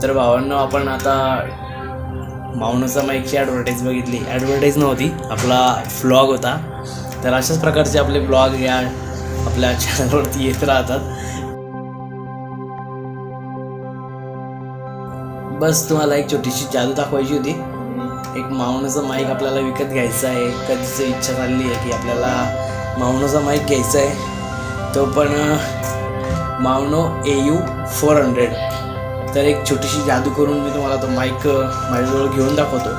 तर भावांनो, आपण आता माऊनोचा माईकची ॲडव्हर्टाईज बघितली. ॲडव्हर्टाईज नव्हती, आपला व्लॉग होता. तर अशाच प्रकारचे आपले ब्लॉग या आपल्या चॅनलवरती येत राहतात. बस तुम्हाला एक छोटीशी जादू दाखवायची होती. एक माऊनोचा माईक आपल्याला विकत घ्यायचा आहे. कधीच इच्छा झाली आहे की आपल्याला माऊनोचा माईक घ्यायचा आहे, तो पण माऊनो AU400. तर एक छोटीशी जादू करून मी तुम्हाला तो माईक माझ्याजवळ घेऊन दाखवतो.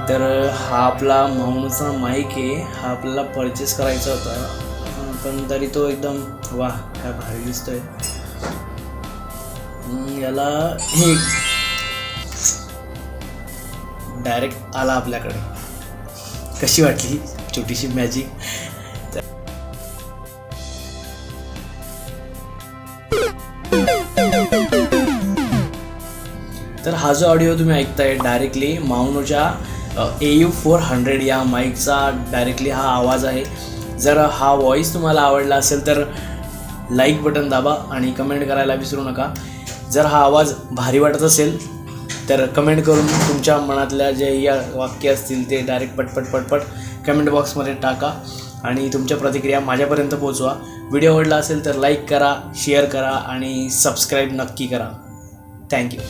तर हा आपला माऊनोचा माईक आहे. हा आपल्याला परचेस करायचा होता, पण तरी तो एकदम वा काय भारी दिसतोय. याला एक डायरेक्ट आला आपल्याकडे. कशी वाटली छोटीशी मॅजिक? तर हा जो ऑडिओ तुम्ही ऐकताय डायरेक्टली माऊनोच्या AU400 या माईकचा डायरेक्टली हा आवाज आहे. जर हा व्हॉईस तुम्हाला आवडला असेल तर लाईक बटन दाबा आणि कमेंट करायला विसरू नका. जर हा आवाज भारी वाटत असेल तर कमेंट करून तुमच्या मनातल्या जे या वाक्य असतील ते डायरेक्ट पटपट कमेंट बॉक्समध्ये टाका आणि तुमच्या प्रतिक्रिया माझ्यापर्यंत पोहोचवा. व्हिडिओ आवडला असेल तर लाईक करा, शेअर करा आणि सबस्क्राईब नक्की करा. थँक्यू.